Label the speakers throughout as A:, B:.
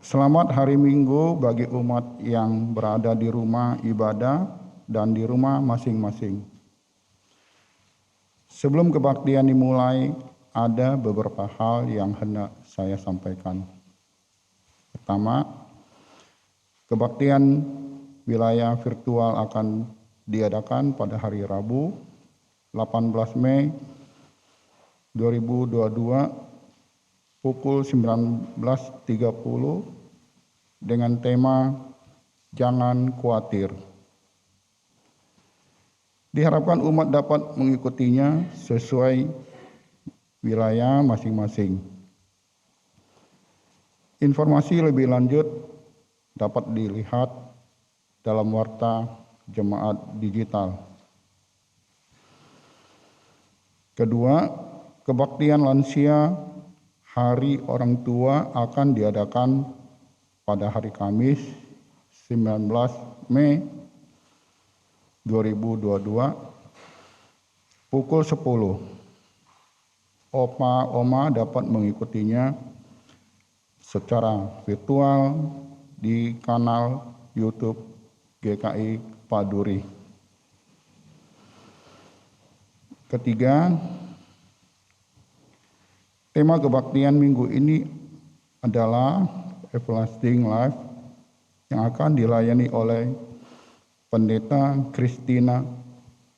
A: Selamat hari Minggu bagi umat yang berada di rumah ibadah dan di rumah masing-masing. Sebelum kebaktian dimulai, ada beberapa hal yang hendak saya sampaikan. Pertama, kebaktian wilayah virtual akan diadakan pada hari Rabu, 18 Mei 2022 pukul 19.30 dengan tema Jangan Khawatir. Diharapkan umat dapat mengikutinya sesuai wilayah masing-masing. Informasi lebih lanjut dapat dilihat dalam warta jemaat digital. Kedua, kebaktian lansia Hari Orang Tua akan diadakan pada hari Kamis 19 Mei 2022 pukul 10. Opa-oma dapat mengikutinya secara virtual di kanal YouTube GKI Paduri. Ketiga, tema kebaktian minggu ini adalah Everlasting Life yang akan dilayani oleh Pendeta Christina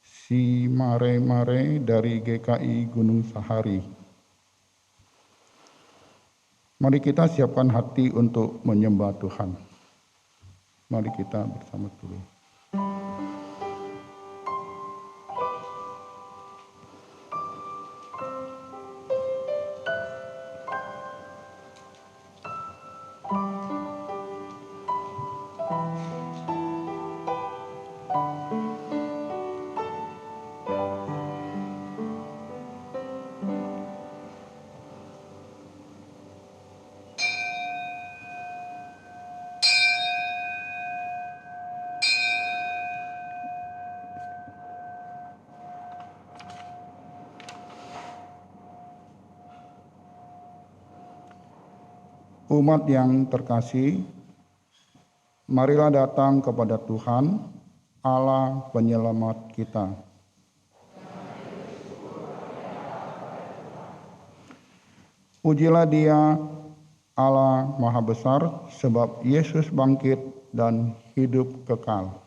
A: Simare-Mare dari GKI Gunung Sahari. Mari kita siapkan hati untuk menyembah Tuhan. Mari kita bersama dulu. Umat yang terkasih, marilah datang kepada Tuhan, Allah penyelamat kita. Pujilah Dia, Allah Maha Besar, sebab Yesus bangkit dan hidup kekal.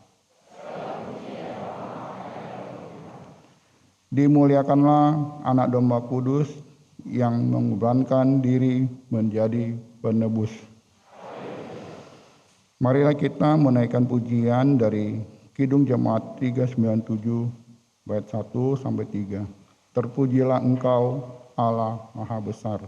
A: Dimuliakanlah Anak Domba Kudus yang mengorbankan diri menjadi penebus. Marilah kita menaikkan pujian dari Kidung Jemaat 397 bait 1 sampai 3. Terpujilah Engkau Allah Maha Besar.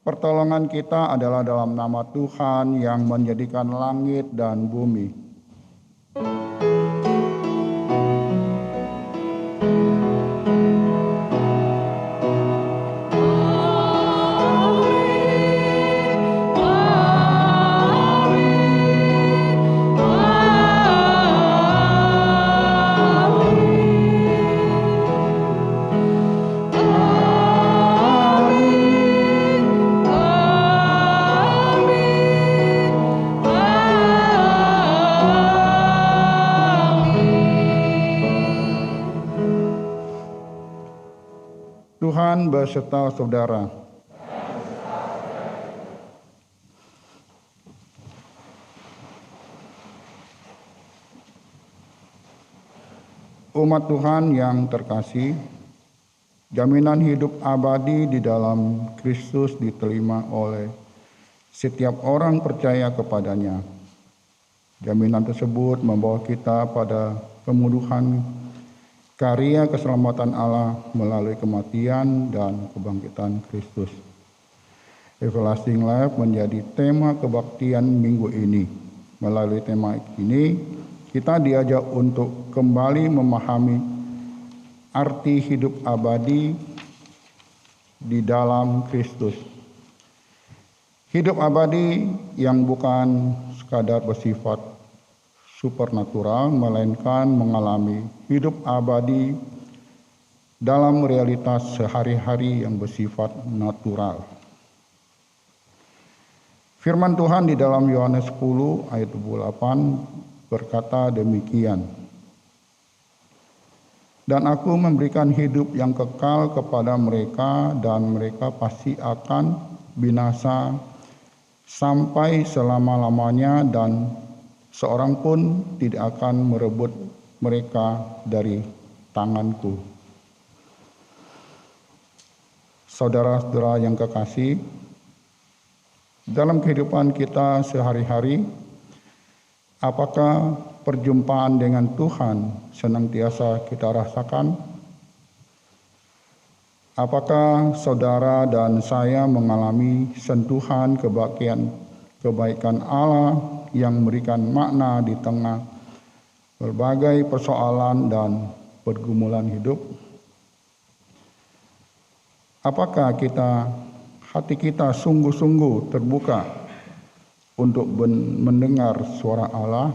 A: Pertolongan kita adalah dalam nama Tuhan yang menjadikan langit dan bumi. Tuhan beserta saudara. Umat Tuhan yang terkasih, jaminan hidup abadi di dalam Kristus diterima oleh setiap orang percaya kepadanya. Jaminan tersebut membawa kita pada kemuduhan karya keselamatan Allah melalui kematian dan kebangkitan Kristus. Everlasting Life menjadi tema kebaktian minggu ini. Melalui tema ini, kita diajak untuk kembali memahami arti hidup abadi di dalam Kristus. Hidup abadi yang bukan sekadar bersifat supernatural, melainkan mengalami hidup abadi dalam realitas sehari-hari yang bersifat natural. Firman Tuhan di dalam Yohanes 10 ayat 28 berkata demikian. Dan aku memberikan hidup yang kekal kepada mereka dan mereka pasti akan binasa sampai selama-lamanya dan seorang pun tidak akan merebut mereka dari tanganku. Saudara-saudara yang kekasih, dalam kehidupan kita sehari-hari, apakah perjumpaan dengan Tuhan senantiasa kita rasakan? Apakah saudara dan saya mengalami sentuhan kebaikan Allah yang memberikan makna di tengah berbagai persoalan dan pergumulan hidup? Apakah hati kita sungguh-sungguh terbuka untuk mendengar suara Allah?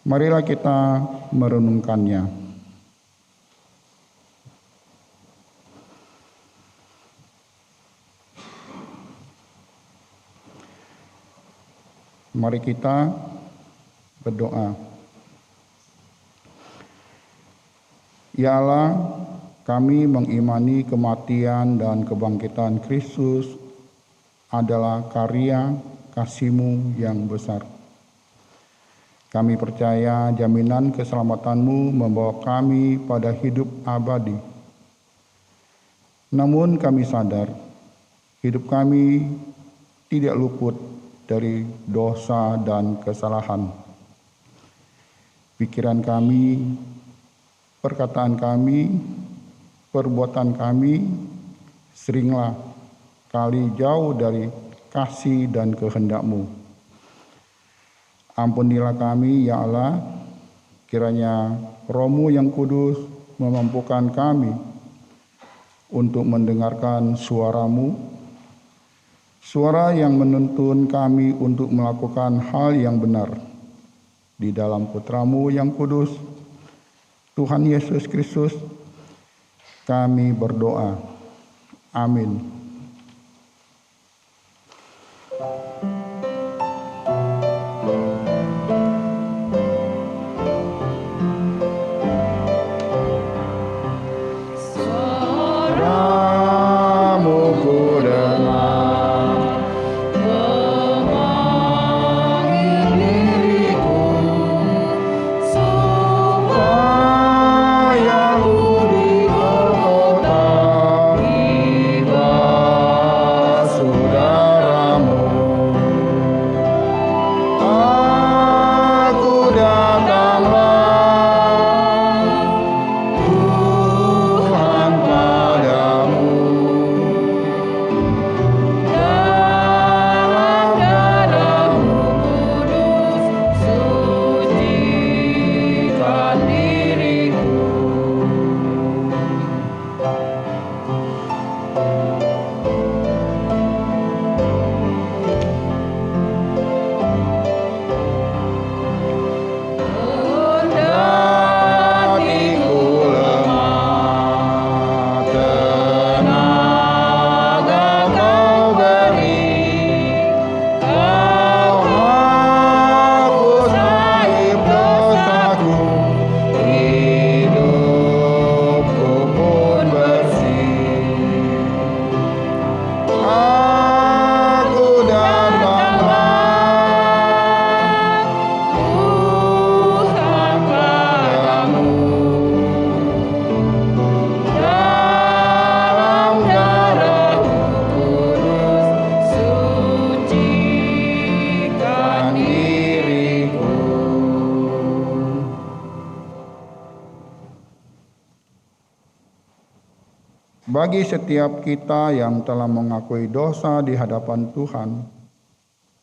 A: Marilah kita merenungkannya. Mari kita berdoa. Ya Allah, kami mengimani kematian dan kebangkitan Kristus adalah karya kasih-Mu yang besar. Kami percaya jaminan keselamatan-Mu membawa kami pada hidup abadi. Namun kami sadar, hidup kami tidak luput dari dosa dan kesalahan. Pikiran kami, perkataan kami, perbuatan kami seringlah kali jauh dari kasih dan kehendak-Mu. Ampunilah kami, ya Allah, kiranya Roh-Mu yang kudus memampukan kami untuk mendengarkan suara-Mu, suara yang menuntun kami untuk melakukan hal yang benar. Di dalam Putra-Mu yang kudus, Tuhan Yesus Kristus, kami berdoa. Amin. Saudaramu Bagi setiap kita yang telah mengakui dosa di hadapan Tuhan,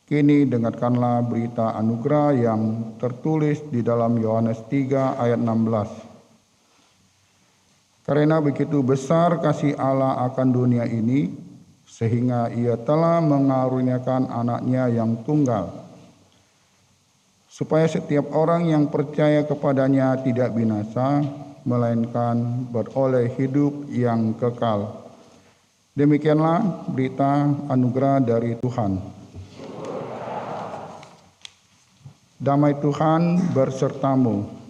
A: kini dengarkanlah berita anugerah yang tertulis di dalam Yohanes 3 ayat 16. Karena begitu besar kasih Allah akan dunia ini, sehingga ia telah mengaruniakan anaknya yang tunggal, supaya setiap orang yang percaya kepadanya tidak binasa, melainkan beroleh hidup yang kekal. Demikianlah berita anugerah dari Tuhan. Damai Tuhan bersertamu.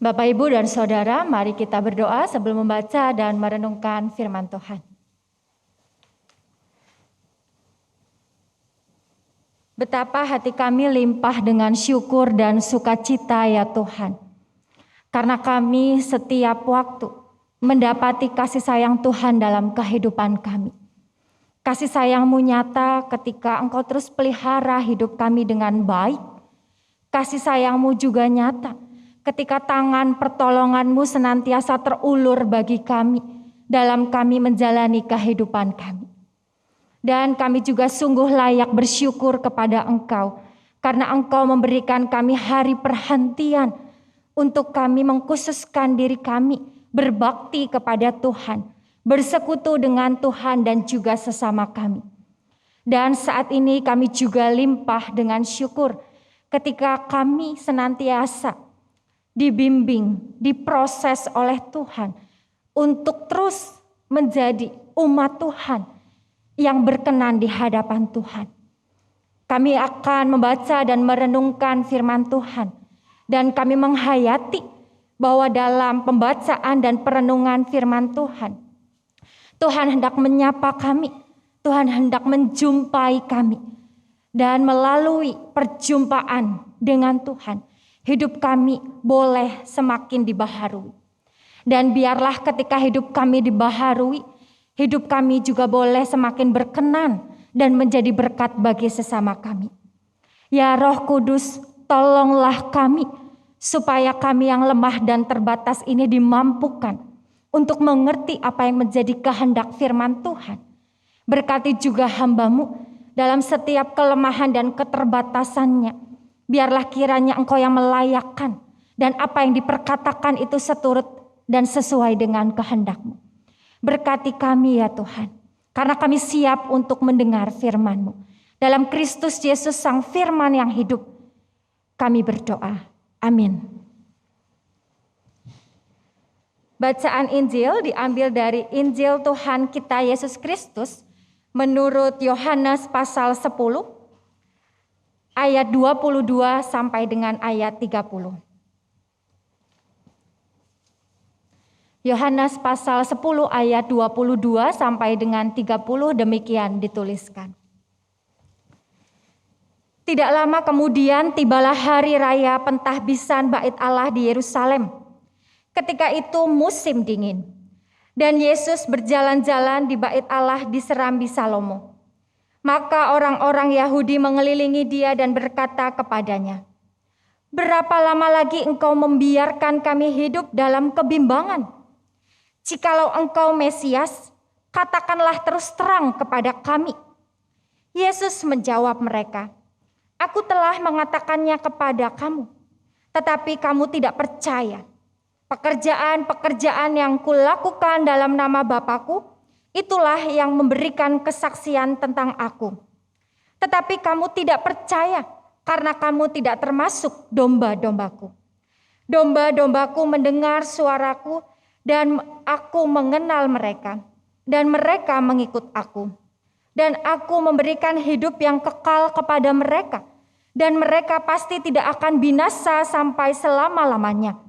B: Bapak, Ibu, dan Saudara, mari kita berdoa sebelum membaca dan merenungkan firman Tuhan. Betapa hati kami limpah dengan syukur dan sukacita ya Tuhan. Karena kami setiap waktu mendapati kasih sayang Tuhan dalam kehidupan kami. Kasih sayang-Mu nyata ketika Engkau terus pelihara hidup kami dengan baik. Kasih sayang-Mu juga nyata ketika tangan pertolongan-Mu senantiasa terulur bagi kami dalam kami menjalani kehidupan kami. Dan kami juga sungguh layak bersyukur kepada Engkau karena Engkau memberikan kami hari perhentian untuk kami mengkhususkan diri kami berbakti kepada Tuhan, bersekutu dengan Tuhan dan juga sesama kami. Dan saat ini kami juga limpah dengan syukur ketika kami senantiasa dibimbing, diproses oleh Tuhan untuk terus menjadi umat Tuhan yang berkenan di hadapan Tuhan. Kami akan membaca dan merenungkan firman Tuhan dan kami menghayati bahwa dalam pembacaan dan perenungan firman Tuhan, Tuhan hendak menyapa kami, Tuhan hendak menjumpai kami, dan melalui perjumpaan dengan Tuhan, hidup kami boleh semakin dibaharui. Dan biarlah ketika hidup kami dibaharui, hidup kami juga boleh semakin berkenan dan menjadi berkat bagi sesama kami. Ya Roh Kudus, tolonglah kami supaya kami yang lemah dan terbatas ini dimampukan untuk mengerti apa yang menjadi kehendak firman Tuhan. Berkati juga hamba-Mu dalam setiap kelemahan dan keterbatasannya. Biarlah kiranya Engkau yang melayakkan dan apa yang diperkatakan itu seturut dan sesuai dengan kehendak-Mu. Berkati kami ya Tuhan, karena kami siap untuk mendengar firman-Mu. Dalam Kristus Yesus Sang Firman yang hidup, kami berdoa. Amin. Bacaan Injil diambil dari Injil Tuhan kita Yesus Kristus menurut Yohanes pasal 10 ayat 22 sampai dengan ayat 30. Yohanes pasal 10 ayat 22 sampai dengan 30 demikian dituliskan. Tidak lama kemudian tibalah hari raya pentahbisan Bait Allah di Yerusalem. Ketika itu musim dingin. Dan Yesus berjalan-jalan di Bait Allah di Serambi Salomo. Maka orang-orang Yahudi mengelilingi dia dan berkata kepadanya, "Berapa lama lagi engkau membiarkan kami hidup dalam kebimbangan? Jikalau engkau Mesias, katakanlah terus terang kepada kami." Yesus menjawab mereka, "Aku telah mengatakannya kepada kamu, tetapi kamu tidak percaya. Pekerjaan-pekerjaan yang kulakukan dalam nama Bapa-Ku, itulah yang memberikan kesaksian tentang Aku. Tetapi kamu tidak percaya, karena kamu tidak termasuk domba-dombaku. Domba-dombaku mendengar suaraku, dan Aku mengenal mereka, dan mereka mengikut Aku. Dan Aku memberikan hidup yang kekal kepada mereka, dan mereka pasti tidak akan binasa sampai selama-lamanya.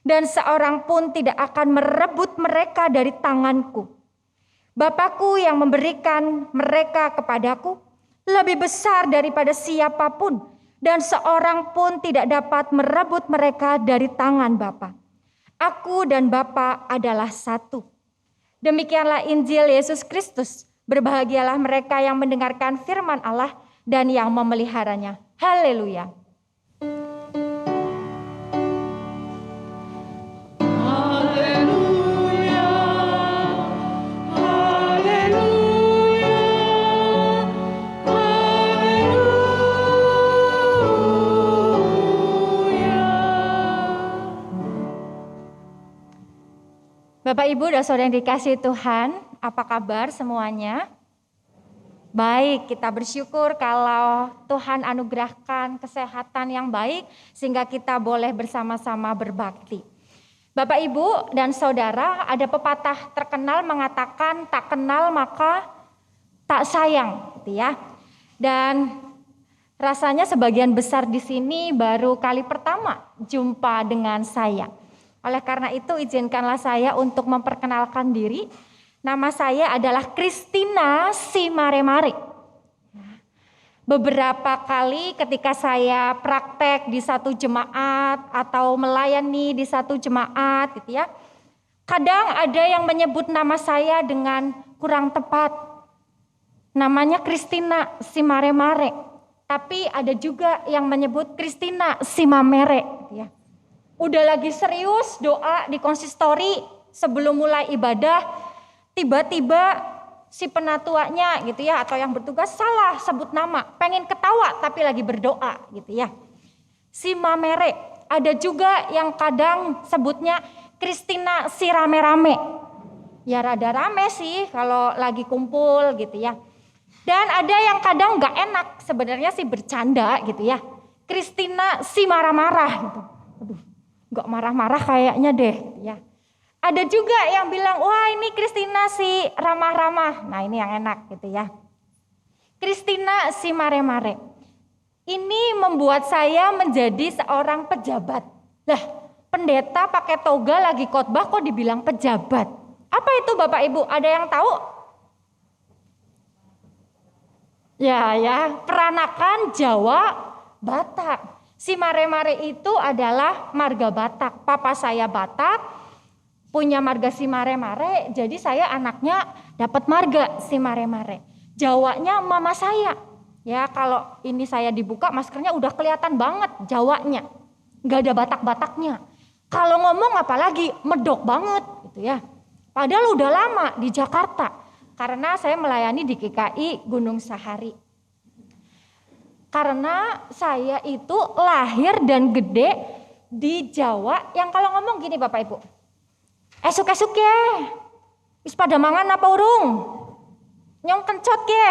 B: Dan seorang pun tidak akan merebut mereka dari tanganku. Bapa-Ku yang memberikan mereka kepadaku lebih besar daripada siapapun, dan seorang pun tidak dapat merebut mereka dari tangan Bapa. Aku dan Bapa adalah satu." Demikianlah Injil Yesus Kristus. Berbahagialah mereka yang mendengarkan firman Allah dan yang memeliharanya. Haleluya. Bapak, Ibu, dan Saudara yang dikasihi Tuhan, apa kabar semuanya? Baik, kita bersyukur kalau Tuhan anugerahkan kesehatan yang baik sehingga kita boleh bersama-sama berbakti. Bapak, Ibu, dan Saudara, ada pepatah terkenal mengatakan tak kenal maka tak sayang, gitu ya. Dan rasanya sebagian besar di sini baru kali pertama jumpa dengan saya. Oleh karena itu izinkanlah saya untuk memperkenalkan diri. Nama saya adalah Christina Simaremare. Beberapa kali ketika saya praktek di satu jemaat atau melayani di satu jemaat gitu ya. Kadang ada yang menyebut nama saya dengan kurang tepat. Namanya Christina Simaremare. Tapi ada juga yang menyebut Christina Simamere gitu ya. Udah lagi serius doa di konsistori sebelum mulai ibadah, tiba-tiba si penatuanya gitu ya atau yang bertugas salah sebut nama, pengen ketawa tapi lagi berdoa gitu ya. Simamere, ada juga yang kadang sebutnya Christina si rame-rame. Ya rada rame sih kalau lagi kumpul gitu ya. Dan ada yang kadang gak enak sebenarnya sih bercanda gitu ya. Christina si marah-marah gitu. Aduh. Gak marah-marah kayaknya deh ya. Ada juga yang bilang, wah ini Christina si ramah-ramah. Nah ini yang enak gitu ya. Christina si mare-mare. Ini membuat saya menjadi seorang pejabat. Lah pendeta pakai toga lagi khotbah kok dibilang pejabat. Apa itu Bapak Ibu? Ada yang tahu? Ya, peranakan Jawa Batak. Si Mare-Mare itu adalah marga Batak. Papa saya Batak, punya marga si Mare-Mare, jadi saya anaknya dapat marga si Mare-Mare. Jawanya mama saya. Ya, kalau ini saya dibuka maskernya udah kelihatan banget Jawanya. nggak ada batak-bataknya. Kalau ngomong apalagi medok banget gitu ya. Padahal udah lama di Jakarta karena saya melayani di GKI Gunung Sahari. Karena saya itu lahir dan gede di Jawa yang kalau ngomong gini Bapak Ibu. Esuk-esuk ya, wis pada mangan apa urung? Nyong kencot ya.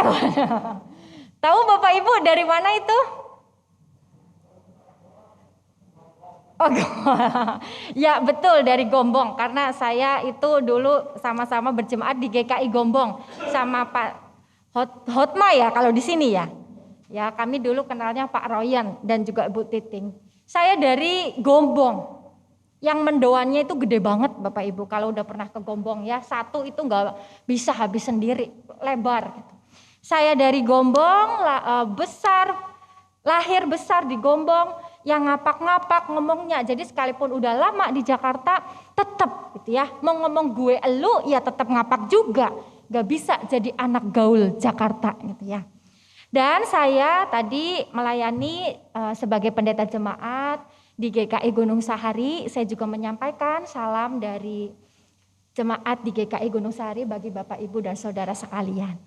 B: Tahu Bapak Ibu dari mana itu? Oh, ya betul dari Gombong karena saya itu dulu sama-sama berjemaat di GKI Gombong sama Pak Hotma ya kalau di sini ya. Ya kami dulu kenalnya Pak Royan dan juga Bu Titing. Saya dari Gombong. Yang mendoannya itu gede banget Bapak Ibu kalau udah pernah ke Gombong ya. Satu itu nggak bisa habis sendiri, lebar gitu. Saya dari Gombong, lahir besar di Gombong. Yang ngapak-ngapak ngomongnya. Jadi sekalipun udah lama di Jakarta tetap gitu ya. Mau ngomong gue elu ya tetap ngapak juga. Gak bisa jadi anak gaul Jakarta gitu ya. Dan saya tadi melayani sebagai pendeta jemaat di GKI Gunung Sahari. Saya juga menyampaikan salam dari jemaat di GKI Gunung Sahari bagi Bapak Ibu dan Saudara sekalian.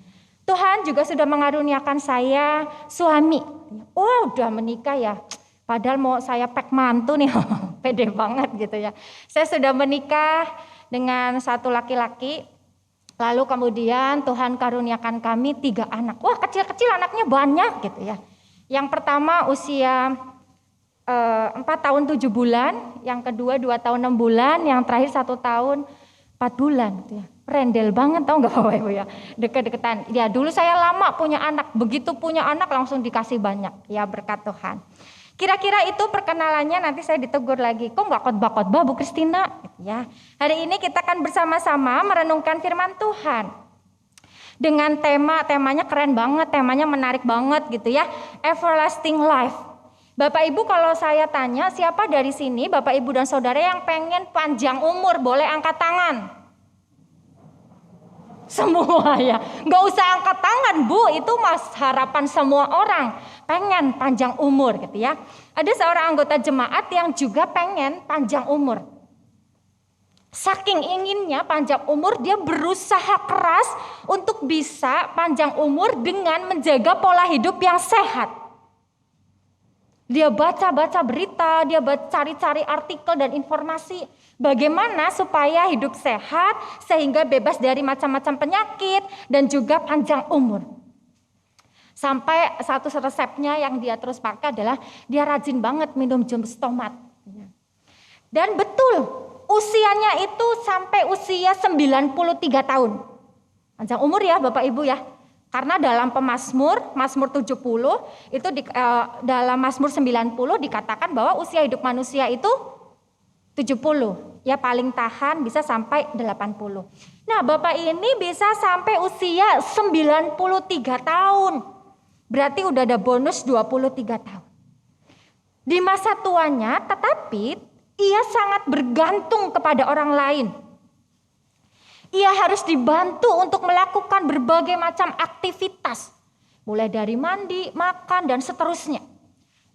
B: Tuhan juga sudah mengaruniakan saya suami. Oh udah menikah ya. Padahal mau saya pek mantu nih, pede banget gitu ya. Saya sudah menikah dengan satu laki-laki, lalu kemudian Tuhan karuniakan kami 3 anak. Wah kecil-kecil anaknya banyak gitu ya. Yang pertama usia 4 tahun 7 bulan, yang kedua 2 tahun 6 bulan, yang terakhir 1 tahun 4 bulan gitu ya. Rendel banget tau gak Bapak Ibu ya, deket-deketan. Ya dulu saya lama punya anak, begitu punya anak langsung dikasih banyak, ya berkat Tuhan. Kira-kira itu perkenalannya, nanti saya ditegur lagi. Kok nggak khotbah-khotbah Bu Kristina? Ya, hari ini kita akan bersama-sama merenungkan firman Tuhan. Dengan temanya keren banget, temanya menarik banget gitu ya. Everlasting life. Bapak Ibu kalau saya tanya siapa dari sini Bapak Ibu dan Saudara yang pengen panjang umur, boleh angkat tangan. Semua ya, nggak usah angkat tangan Bu, itu mas harapan semua orang pengen panjang umur gitu ya. Ada seorang anggota jemaat yang juga pengen panjang umur. Saking inginnya panjang umur, dia berusaha keras untuk bisa panjang umur dengan menjaga pola hidup yang sehat. Dia baca-baca berita, dia cari-cari artikel dan informasi bagaimana supaya hidup sehat sehingga bebas dari macam-macam penyakit dan juga panjang umur. Sampai satu resepnya yang dia terus pakai adalah dia rajin banget minum jus tomat. Dan betul, usianya itu sampai usia 93 tahun. Panjang umur ya Bapak Ibu ya. Karena dalam Mazmur 70 itu dalam Mazmur 90 dikatakan bahwa usia hidup manusia itu 70. Ya paling tahan bisa sampai 80. Nah Bapak ini bisa sampai usia 93 tahun. Berarti udah ada bonus 23 tahun. Di masa tuanya tetapi ia sangat bergantung kepada orang lain. Ia harus dibantu untuk melakukan berbagai macam aktivitas. Mulai dari mandi, makan, dan seterusnya.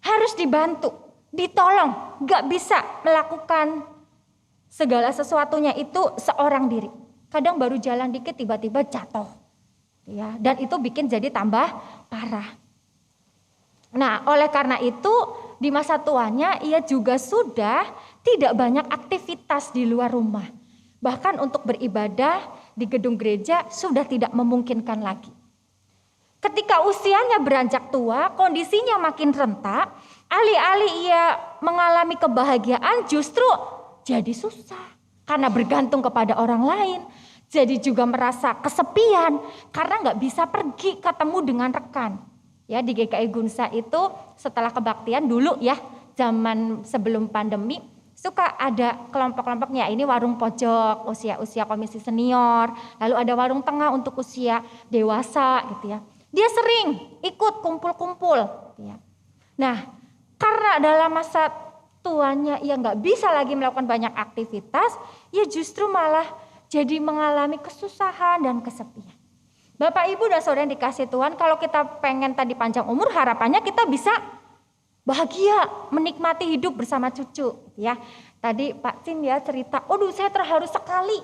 B: Harus dibantu, ditolong. Gak bisa melakukan segala sesuatunya itu seorang diri. Kadang baru jalan dikit tiba-tiba jatuh. Ya, dan itu bikin jadi tambah parah. Nah oleh karena itu di masa tuanya ia juga sudah tidak banyak aktivitas di luar rumah. Bahkan untuk beribadah di gedung gereja sudah tidak memungkinkan lagi. Ketika usianya beranjak tua, kondisinya makin rentak, alih-alih ia mengalami kebahagiaan justru jadi susah. Karena bergantung kepada orang lain, jadi juga merasa kesepian karena nggak bisa pergi ketemu dengan rekan. Ya di GKI Gunsa itu setelah kebaktian dulu ya, zaman sebelum pandemi, suka ada kelompok-kelompoknya, ini warung pojok, usia komisi senior, lalu ada warung tengah untuk usia dewasa gitu ya. Dia sering ikut kumpul-kumpul gitu ya. Nah karena dalam masa tuanya ia nggak bisa lagi melakukan banyak aktivitas, ia justru malah jadi mengalami kesusahan dan kesepian. Bapak Ibu dan Saudara yang dikasih Tuhan, kalau kita pengen tadi panjang umur harapannya kita bisa bahagia menikmati hidup bersama cucu ya. Tadi Pak Cin ya cerita, saya terharu sekali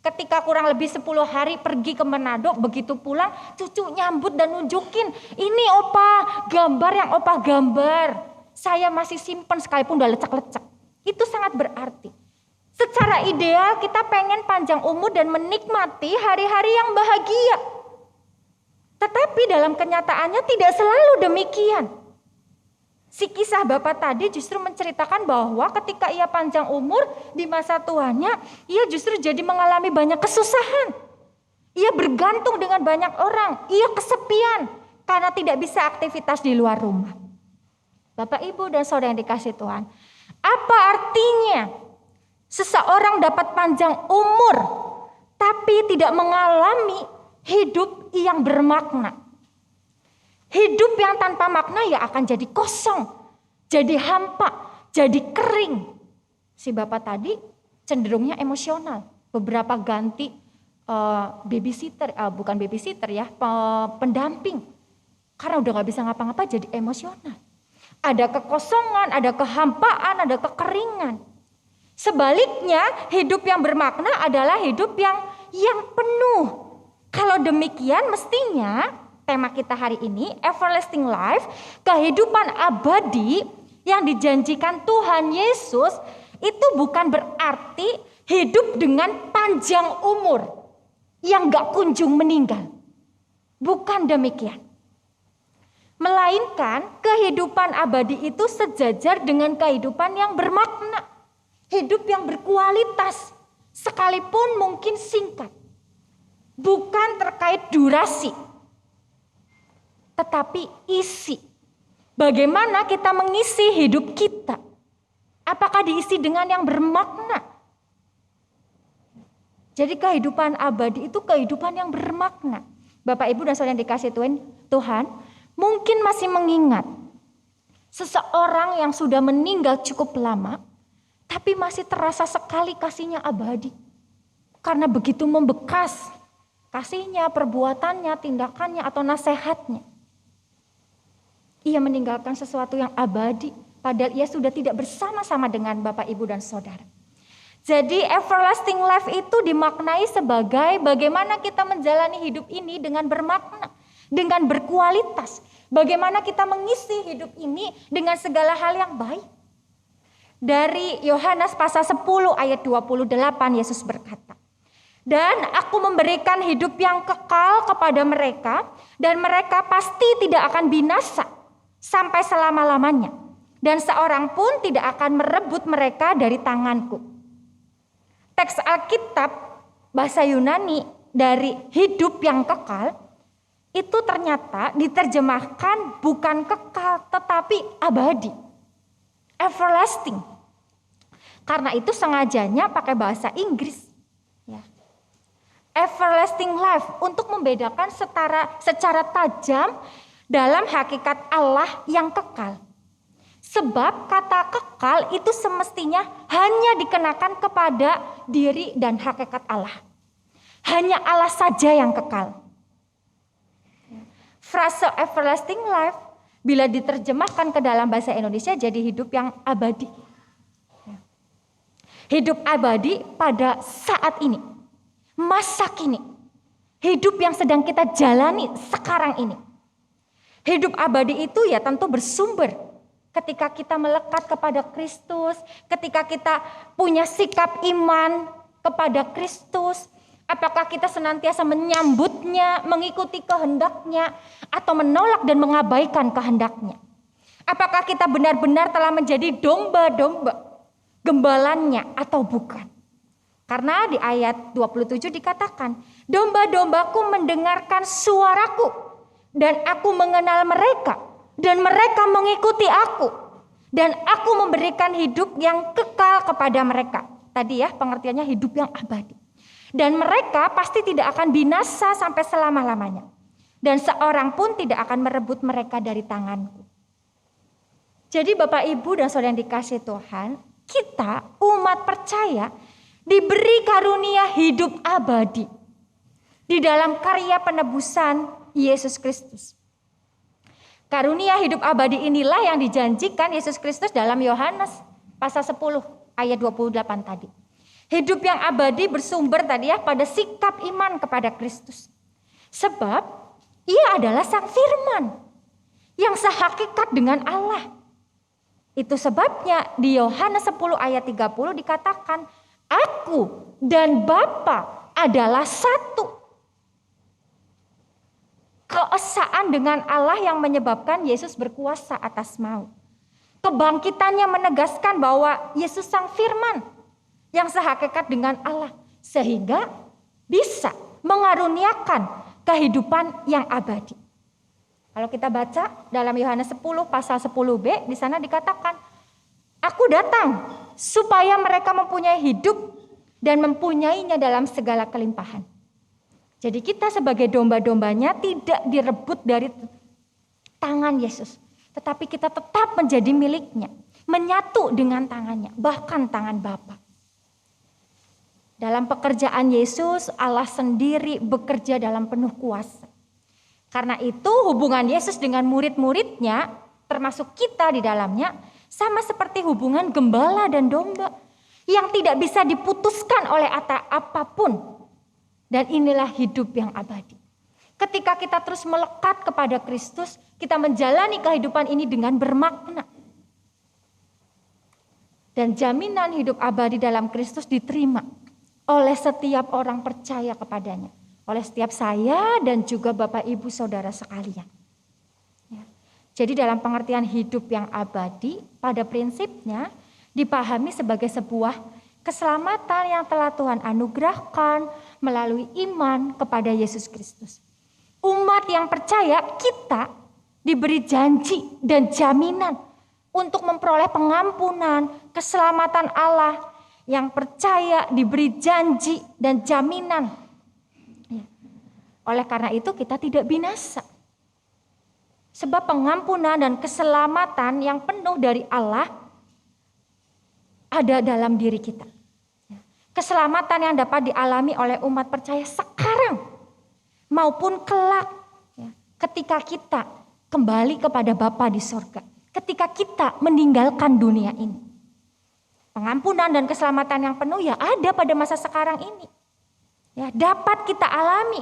B: ketika kurang lebih 10 hari pergi ke Manado, begitu pulang cucu nyambut dan nunjukin, ini opa, gambar yang opa gambar. Saya masih simpen sekalipun udah lecek-lecek. Itu sangat berarti. Secara ideal kita pengen panjang umur dan menikmati hari-hari yang bahagia. Tetapi dalam kenyataannya tidak selalu demikian. Si kisah Bapak tadi justru menceritakan bahwa ketika ia panjang umur di masa tuanya, ia justru jadi mengalami banyak kesusahan. Ia bergantung dengan banyak orang, ia kesepian karena tidak bisa aktivitas di luar rumah. Bapak, Ibu, dan Saudara yang dikasihi Tuhan, apa artinya seseorang dapat panjang umur tapi tidak mengalami hidup yang bermakna? Hidup yang tanpa makna ya akan jadi kosong, jadi hampa, jadi kering. Si Bapak tadi cenderungnya emosional. Beberapa ganti babysitter, bukan babysitter ya, pendamping. Karena udah gak bisa ngapa-ngapa jadi emosional. Ada kekosongan, ada kehampaan, ada kekeringan. Sebaliknya hidup yang bermakna adalah hidup yang penuh. Kalau demikian mestinya tema kita hari ini, everlasting life, kehidupan abadi yang dijanjikan Tuhan Yesus, itu bukan berarti hidup dengan panjang umur yang gak kunjung meninggal. Bukan demikian. Melainkan kehidupan abadi itu sejajar dengan kehidupan yang bermakna. Hidup yang berkualitas, sekalipun mungkin singkat. Bukan terkait durasi, tetapi isi. Bagaimana kita mengisi hidup kita? Apakah diisi dengan yang bermakna? Jadi kehidupan abadi itu kehidupan yang bermakna. Bapak, Ibu, dan Saudara yang dikasihi Tuhan, mungkin masih mengingat seseorang yang sudah meninggal cukup lama, tapi masih terasa sekali kasihnya abadi. Karena begitu membekas kasihnya, perbuatannya, tindakannya, atau nasihatnya. Ia meninggalkan sesuatu yang abadi, padahal ia sudah tidak bersama-sama dengan Bapak, Ibu, dan Saudara. Jadi everlasting life itu dimaknai sebagai bagaimana kita menjalani hidup ini dengan bermakna, dengan berkualitas. Bagaimana kita mengisi hidup ini dengan segala hal yang baik. Dari Yohanes pasal 10 ayat 28 Yesus berkata, "Dan aku memberikan hidup yang kekal kepada mereka, dan mereka pasti tidak akan binasa sampai selama-lamanya, dan seorang pun tidak akan merebut mereka dari tanganku." Teks Alkitab bahasa Yunani dari hidup yang kekal itu ternyata diterjemahkan bukan kekal tetapi abadi, everlasting. Karena itu sengajanya pakai bahasa Inggris, ya. Everlasting life untuk membedakan secara tajam dalam hakikat Allah yang kekal. Sebab kata kekal itu semestinya hanya dikenakan kepada diri dan hakikat Allah. Hanya Allah saja yang kekal. Frase everlasting life bila diterjemahkan ke dalam bahasa Indonesia jadi hidup yang abadi. Hidup abadi pada saat ini, masa kini. Hidup yang sedang kita jalani sekarang ini. Hidup abadi itu ya tentu bersumber ketika kita melekat kepada Kristus, ketika kita punya sikap iman kepada Kristus, apakah kita senantiasa menyambutnya, mengikuti kehendaknya, atau menolak dan mengabaikan kehendaknya. Apakah kita benar-benar telah menjadi domba-domba gembalanya atau bukan. Karena di ayat 27 dikatakan, "Domba-dombaku mendengarkan suaraku, dan aku mengenal mereka. Dan mereka mengikuti aku. Dan aku memberikan hidup yang kekal kepada mereka." Tadi ya pengertiannya hidup yang abadi. "Dan mereka pasti tidak akan binasa sampai selama-lamanya. Dan seorang pun tidak akan merebut mereka dari tanganku." Jadi Bapak, Ibu, dan Saudara yang dikasihi Tuhan, kita umat percaya diberi karunia hidup abadi di dalam karya penebusan Yesus Kristus. Karunia hidup abadi inilah yang dijanjikan Yesus Kristus dalam Yohanes pasal 10 ayat 28 tadi. Hidup yang abadi bersumber tadi ya pada sikap iman kepada Kristus. Sebab ia adalah Sang Firman yang sehakikat dengan Allah. Itu sebabnya di Yohanes 10 ayat 30 dikatakan, Aku dan Bapa adalah satu. Keesaan dengan Allah yang menyebabkan Yesus berkuasa atas maut. Kebangkitannya menegaskan bahwa Yesus Sang Firman yang sehakikat dengan Allah. Sehingga bisa mengaruniakan kehidupan yang abadi. Kalau kita baca dalam Yohanes 10 pasal 10b, di sana dikatakan, Aku datang supaya mereka mempunyai hidup dan mempunyainya dalam segala kelimpahan. Jadi kita sebagai domba-dombanya tidak direbut dari tangan Yesus. Tetapi kita tetap menjadi miliknya. Menyatu dengan tangannya, bahkan tangan Bapa. Dalam pekerjaan Yesus, Allah sendiri bekerja dalam penuh kuasa. Karena itu hubungan Yesus dengan murid-muridnya, termasuk kita di dalamnya, sama seperti hubungan gembala dan domba yang tidak bisa diputuskan oleh apapun. Dan inilah hidup yang abadi. Ketika kita terus melekat kepada Kristus, kita menjalani kehidupan ini dengan bermakna. Dan jaminan hidup abadi dalam Kristus diterima oleh setiap orang percaya kepadanya. Oleh setiap saya dan juga Bapak Ibu Saudara sekalian. Ya. Jadi dalam pengertian hidup yang abadi, pada prinsipnya dipahami sebagai sebuah keselamatan yang telah Tuhan anugerahkan melalui iman kepada Yesus Kristus. Umat yang percaya, kita diberi janji dan jaminan untuk memperoleh pengampunan, keselamatan Allah. Yang percaya diberi janji dan jaminan. Oleh karena itu kita tidak binasa. Sebab pengampunan dan keselamatan yang penuh dari Allah ada dalam diri kita. Keselamatan yang dapat dialami oleh umat percaya sekarang maupun kelak. Ketika kita kembali kepada Bapa di sorga. Ketika kita meninggalkan dunia ini. Pengampunan dan keselamatan yang penuh ya ada pada masa sekarang ini. Ya, dapat kita alami.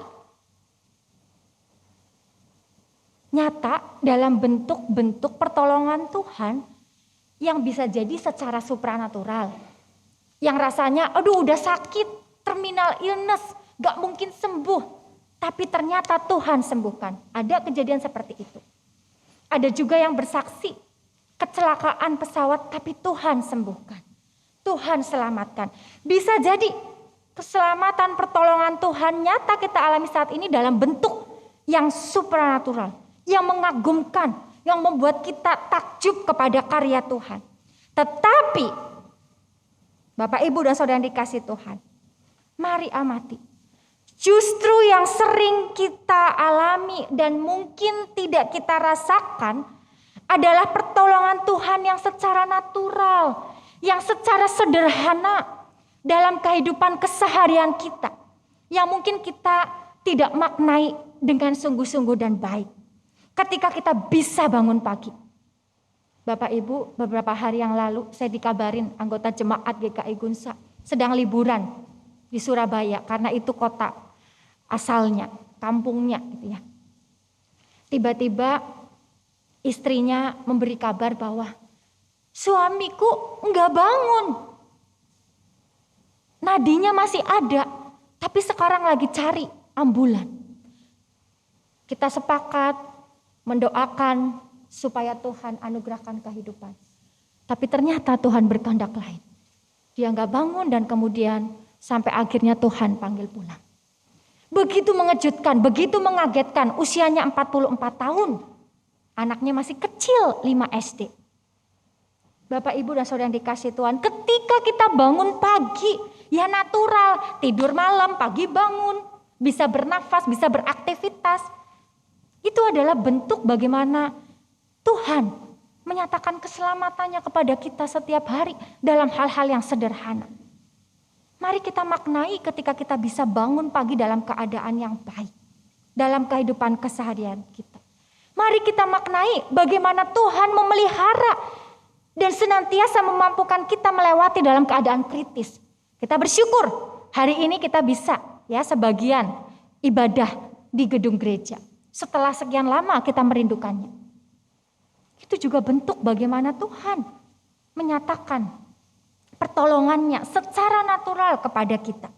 B: Nyata dalam bentuk-bentuk pertolongan Tuhan yang bisa jadi secara supranatural. Yang rasanya aduh udah sakit, terminal illness, gak mungkin sembuh. Tapi ternyata Tuhan sembuhkan. Ada kejadian seperti itu. Ada juga yang bersaksi, kecelakaan pesawat tapi Tuhan sembuhkan. Tuhan selamatkan. Bisa jadi keselamatan pertolongan Tuhan nyata kita alami saat ini dalam bentuk yang supranatural. Yang mengagumkan, yang membuat kita takjub kepada karya Tuhan. Tetapi, Bapak Ibu dan Saudara yang dikasihi Tuhan, mari amati. Justru yang sering kita alami dan mungkin tidak kita rasakan adalah pertolongan Tuhan yang secara natural, yang secara sederhana dalam kehidupan keseharian kita. Yang mungkin kita tidak maknai dengan sungguh-sungguh dan baik. Ketika kita bisa bangun pagi. Bapak Ibu, beberapa hari yang lalu saya dikabarin anggota jemaat GKI Gunsa sedang liburan di Surabaya karena itu kota asalnya, kampungnya gitu ya. Tiba-tiba istrinya memberi kabar bahwa suamiku enggak bangun. Nadinya masih ada, tapi sekarang lagi cari ambulan. Kita sepakat mendoakan supaya Tuhan anugerahkan kehidupan. Tapi ternyata Tuhan berkehendak lain. Dia enggak bangun dan kemudian sampai akhirnya Tuhan panggil pulang. Begitu mengejutkan, begitu mengagetkan, usianya 44 tahun. Anaknya masih kecil, 5 SD. Bapak Ibu dan Saudara yang dikasihi Tuhan, ketika kita bangun pagi, ya natural, tidur malam, pagi bangun, bisa bernafas, bisa beraktivitas. Itu adalah bentuk bagaimana Tuhan menyatakan keselamatannya kepada kita setiap hari dalam hal-hal yang sederhana. Mari kita maknai ketika kita bisa bangun pagi dalam keadaan yang baik. Dalam kehidupan keseharian kita. Mari kita maknai bagaimana Tuhan memelihara dan senantiasa memampukan kita melewati dalam keadaan kritis. Kita bersyukur hari ini kita bisa ya sebagian ibadah di gedung gereja. Setelah sekian lama kita merindukannya. Itu juga bentuk bagaimana Tuhan menyatakan pertolongannya secara natural kepada kita.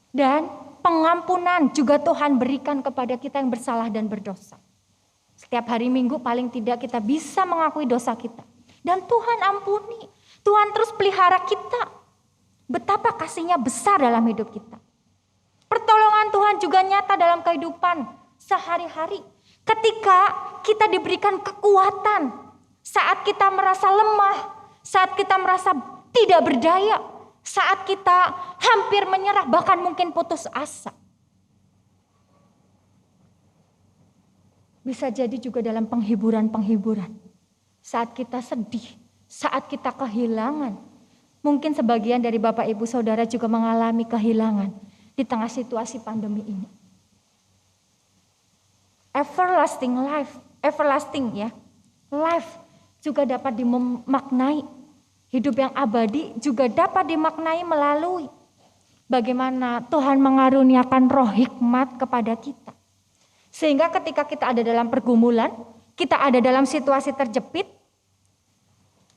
B: Dan pengampunan juga Tuhan berikan kepada kita yang bersalah dan berdosa. Setiap hari Minggu paling tidak kita bisa mengakui dosa kita. Dan Tuhan ampuni. Tuhan terus pelihara kita. Betapa kasihnya besar dalam hidup kita. Pertolongan Tuhan juga nyata dalam kehidupan sehari-hari. Ketika kita diberikan kekuatan. Saat kita merasa lemah. Saat kita merasa tidak berdaya. Saat kita hampir menyerah, bahkan mungkin putus asa. Bisa jadi juga dalam penghiburan-penghiburan. Saat kita sedih, saat kita kehilangan. Mungkin sebagian dari Bapak Ibu Saudara juga mengalami kehilangan di tengah situasi pandemi ini. Everlasting life, everlasting ya. Life juga dapat dimaknai. Hidup yang abadi juga dapat dimaknai melalui bagaimana Tuhan mengaruniakan roh hikmat kepada kita. Sehingga ketika kita ada dalam pergumulan, kita ada dalam situasi terjepit,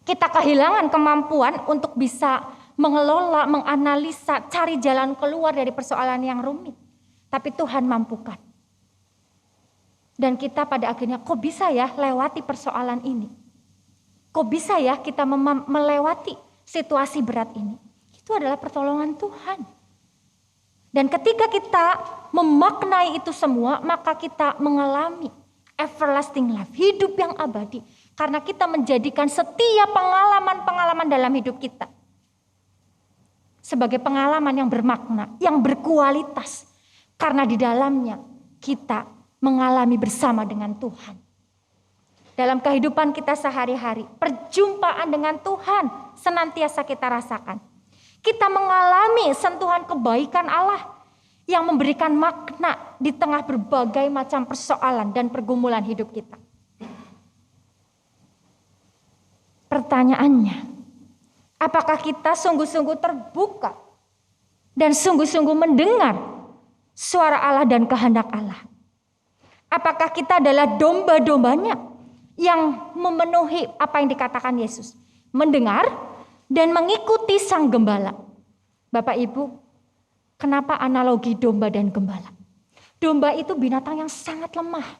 B: kita kehilangan kemampuan untuk bisa mengelola, menganalisa, cari jalan keluar dari persoalan yang rumit. Tapi Tuhan mampukan. Dan kita pada akhirnya kok bisa ya lewati persoalan ini. Kok bisa ya kita melewati situasi berat ini? Itu adalah pertolongan Tuhan. Dan ketika kita memaknai itu semua, maka kita mengalami everlasting life, hidup yang abadi. Karena kita menjadikan setiap pengalaman-pengalaman dalam hidup kita sebagai pengalaman yang bermakna, yang berkualitas. Karena di dalamnya kita mengalami bersama dengan Tuhan. Dalam kehidupan kita sehari-hari, perjumpaan dengan Tuhan senantiasa kita rasakan. Kita mengalami sentuhan kebaikan Allah yang memberikan makna di tengah berbagai macam persoalan dan pergumulan hidup kita. Pertanyaannya, apakah kita sungguh-sungguh terbuka dan sungguh-sungguh mendengar suara Allah dan kehendak Allah? Apakah kita adalah domba-dombanya yang memenuhi apa yang dikatakan Yesus? Mendengar dan mengikuti sang gembala. Bapak Ibu, kenapa analogi domba dan gembala? Domba itu binatang yang sangat lemah,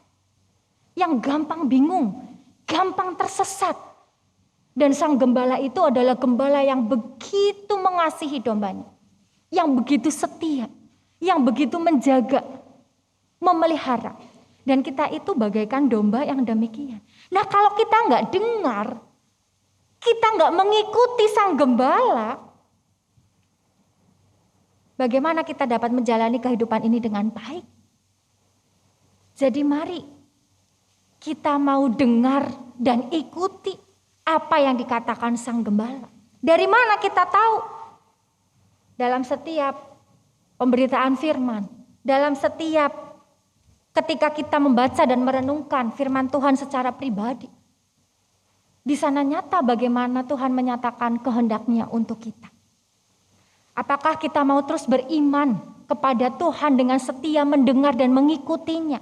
B: yang gampang bingung, gampang tersesat. Dan sang gembala itu adalah gembala yang begitu mengasihi dombanya, yang begitu setia, yang begitu menjaga, memelihara. Dan kita itu bagaikan domba yang demikian. Nah kalau kita nggak dengar, kita nggak mengikuti sang gembala, bagaimana kita dapat menjalani kehidupan ini dengan baik? Jadi mari kita mau dengar dan ikuti apa yang dikatakan sang gembala. Dari mana kita tahu? Dalam setiap pemberitaan firman, dalam setiap ketika kita membaca dan merenungkan firman Tuhan secara pribadi. Di sana nyata bagaimana Tuhan menyatakan kehendaknya untuk kita. Apakah kita mau terus beriman kepada Tuhan dengan setia mendengar dan mengikutinya.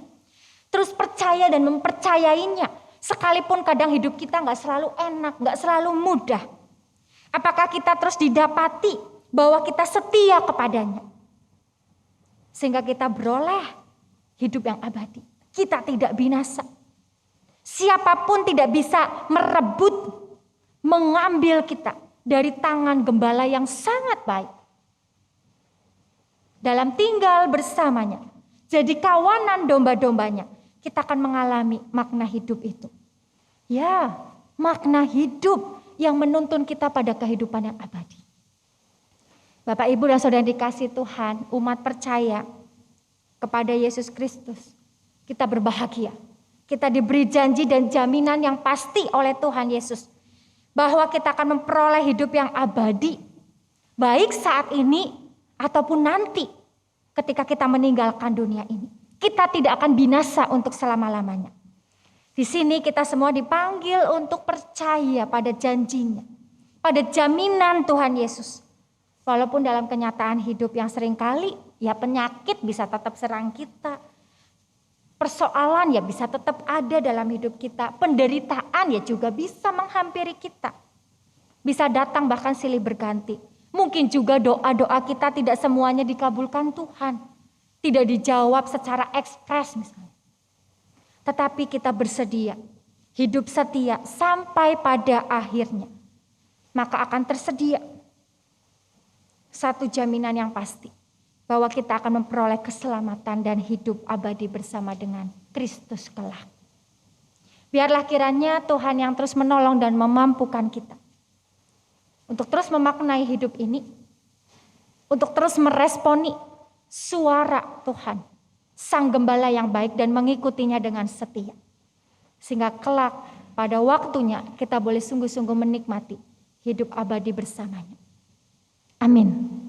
B: Terus percaya dan mempercayainya. Sekalipun kadang hidup kita gak selalu enak, gak selalu mudah. Apakah kita terus didapati bahwa kita setia kepadanya. Sehingga kita beroleh hidup yang abadi. Kita tidak binasa. Siapapun tidak bisa merebut, mengambil kita dari tangan gembala yang sangat baik. Dalam tinggal bersamanya, jadi kawanan domba-dombanya, kita akan mengalami makna hidup itu. Ya, makna hidup yang menuntun kita pada kehidupan yang abadi. Bapak, Ibu, dan Saudara dikasih Tuhan, umat percaya kepada Yesus Kristus, kita berbahagia. Kita diberi janji dan jaminan yang pasti oleh Tuhan Yesus. Bahwa kita akan memperoleh hidup yang abadi. Baik saat ini ataupun nanti ketika kita meninggalkan dunia ini. Kita tidak akan binasa untuk selama-lamanya. Di sini kita semua dipanggil untuk percaya pada janjinya, pada jaminan Tuhan Yesus. Walaupun dalam kenyataan hidup yang seringkali ya penyakit bisa tetap serang kita. Persoalan ya bisa tetap ada dalam hidup kita. Penderitaan ya juga bisa menghampiri kita. Bisa datang bahkan silih berganti. Mungkin juga doa-doa kita tidak semuanya dikabulkan Tuhan. Tidak dijawab secara ekspres misalnya. Tetapi kita bersedia, hidup setia sampai pada akhirnya. Maka akan tersedia satu jaminan yang pasti. Bahwa kita akan memperoleh keselamatan dan hidup abadi bersama dengan Kristus kelak. Biarlah kiranya Tuhan yang terus menolong dan memampukan kita. Untuk terus memaknai hidup ini. Untuk terus meresponi suara Tuhan. Sang Gembala yang baik dan mengikutinya dengan setia. Sehingga kelak pada waktunya kita boleh sungguh-sungguh menikmati hidup abadi bersamanya. Amin.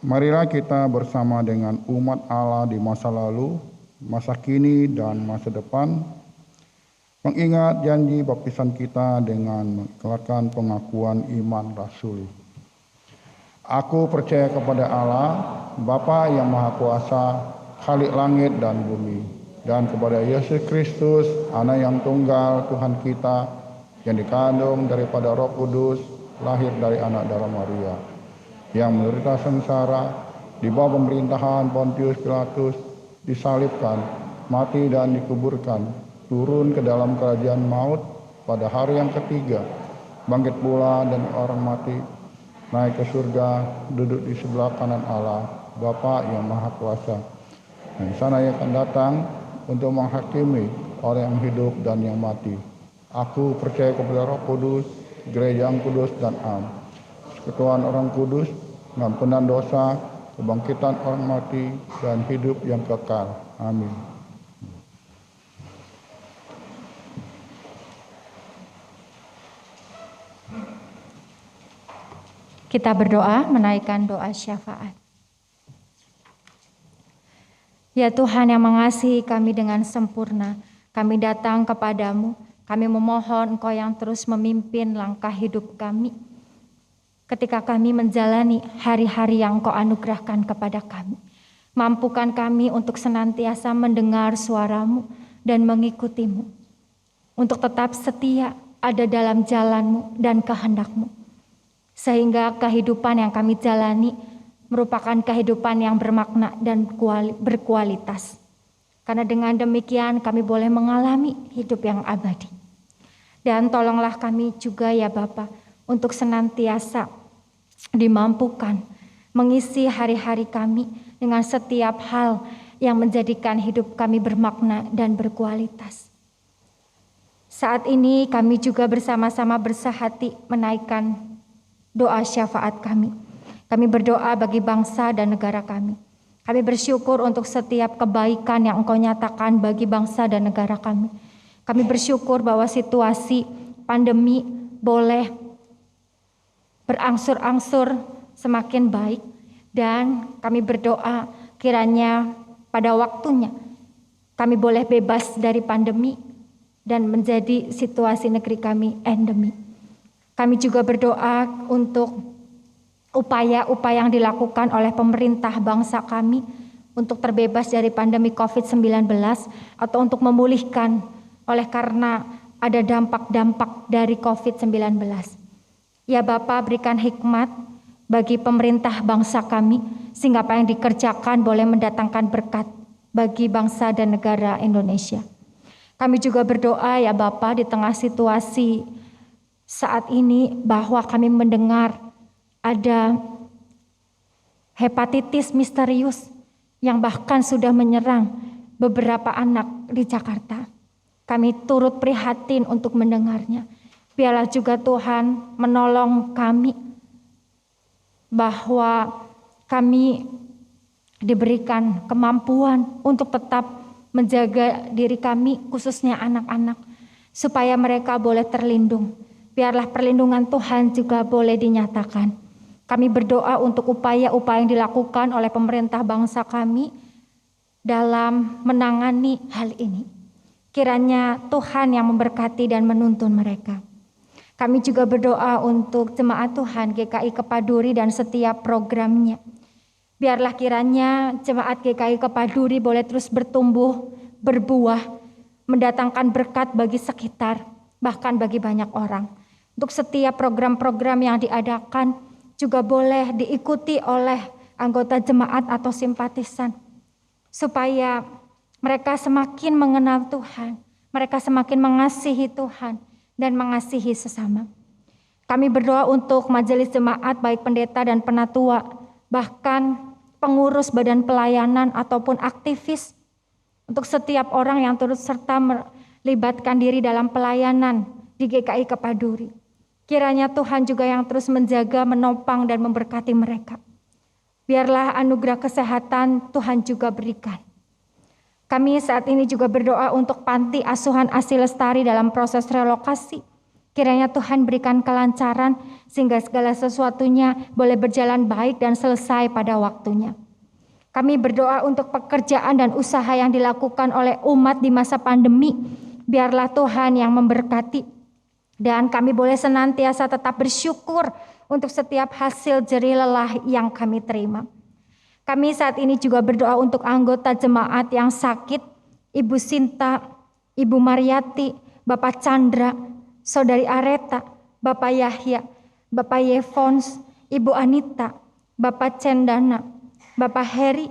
A: Marilah kita bersama dengan umat Allah di masa lalu, masa kini, dan masa depan, mengingat janji baptisan kita dengan mengikrarkan pengakuan iman rasuli. Aku percaya kepada Allah, Bapa yang Maha Kuasa, Khalik langit dan bumi, dan kepada Yesus Kristus, Anak yang tunggal Tuhan kita, yang dikandung daripada Roh Kudus, lahir dari anak darah Maria, yang menderita sengsara, di bawah pemerintahan Pontius Pilatus, disalibkan, mati dan dikuburkan, turun ke dalam kerajaan maut pada hari yang ketiga, bangkit pula dan orang mati, naik ke surga, duduk di sebelah kanan Allah, Bapa yang Maha Kuasa. Dan di sana ia akan datang untuk menghakimi orang yang hidup dan yang mati. Aku percaya kepada Roh Kudus, gereja yang kudus dan am, persekutuan orang kudus, pengampunan dosa, kebangkitan orang mati, dan hidup yang kekal. Amin.
B: Kita berdoa menaikkan doa syafaat. Ya Tuhan yang mengasihi kami dengan sempurna, kami datang kepadamu, kami memohon Engkau yang terus memimpin langkah hidup kami. Ketika kami menjalani hari-hari yang Engkau anugerahkan kepada kami. Mampukan kami untuk senantiasa mendengar suara-Mu dan mengikuti-Mu. Untuk tetap setia ada dalam jalan-Mu dan kehendak-Mu. Sehingga kehidupan yang kami jalani merupakan kehidupan yang bermakna dan berkualitas. Karena dengan demikian kami boleh mengalami hidup yang abadi. Dan tolonglah kami juga ya Bapa untuk senantiasa dimampukan mengisi hari-hari kami dengan setiap hal yang menjadikan hidup kami bermakna dan berkualitas. Saat ini kami juga bersama-sama bersahati menaikkan doa syafaat kami. Kami berdoa bagi bangsa dan negara kami. Kami bersyukur untuk setiap kebaikan yang Engkau nyatakan bagi bangsa dan negara kami. Kami bersyukur bahwa situasi pandemi boleh berangsur-angsur semakin baik. Dan kami berdoa kiranya pada waktunya kami boleh bebas dari pandemi dan menjadi situasi negeri kami endemi. Kami juga berdoa untuk upaya-upaya yang dilakukan oleh pemerintah bangsa kami untuk terbebas dari pandemi COVID-19 atau untuk memulihkan oleh karena ada dampak-dampak dari COVID-19. Ya Bapa, berikan hikmat bagi pemerintah bangsa kami sehingga apa yang dikerjakan boleh mendatangkan berkat bagi bangsa dan negara Indonesia. Kami juga berdoa ya Bapa di tengah situasi saat ini bahwa kami mendengar ada hepatitis misterius yang bahkan sudah menyerang beberapa anak di Jakarta. Kami turut prihatin untuk mendengarnya. Biarlah juga Tuhan menolong kami bahwa kami diberikan kemampuan untuk tetap menjaga diri kami, khususnya anak-anak, supaya mereka boleh terlindung. Biarlah perlindungan Tuhan juga boleh dinyatakan. Kami berdoa untuk upaya-upaya yang dilakukan oleh pemerintah bangsa kami dalam menangani hal ini. Kiranya Tuhan yang memberkati dan menuntun mereka. Kami juga berdoa untuk jemaat Tuhan GKI Kepaduri dan setiap programnya. Biarlah kiranya jemaat GKI Kepaduri boleh terus bertumbuh, berbuah, mendatangkan berkat bagi sekitar, bahkan bagi banyak orang. Untuk setiap program-program yang diadakan juga boleh diikuti oleh anggota jemaat atau simpatisan. Supaya mereka semakin mengenal Tuhan, mereka semakin mengasihi Tuhan dan mengasihi sesama. Kami berdoa untuk majelis jemaat baik pendeta dan penatua, bahkan pengurus badan pelayanan ataupun aktivis, untuk setiap orang yang turut serta melibatkan diri dalam pelayanan di GKI Kepaduri. Kiranya Tuhan juga yang terus menjaga, menopang dan memberkati mereka. Biarlah anugerah kesehatan Tuhan juga berikan. Kami saat ini juga berdoa untuk panti asuhan ASI Lestari dalam proses relokasi. Kiranya Tuhan berikan kelancaran sehingga segala sesuatunya boleh berjalan baik dan selesai pada waktunya. Kami berdoa untuk pekerjaan dan usaha yang dilakukan oleh umat di masa pandemi. Biarlah Tuhan yang memberkati. Dan kami boleh senantiasa tetap bersyukur untuk setiap hasil jerih lelah yang kami terima. Kami saat ini juga berdoa untuk anggota jemaat yang sakit. Ibu Sinta, Ibu Mariati, Bapak Chandra, Saudari Areta, Bapak Yahya, Bapak Yevons, Ibu Anita, Bapak Cendana, Bapak Heri,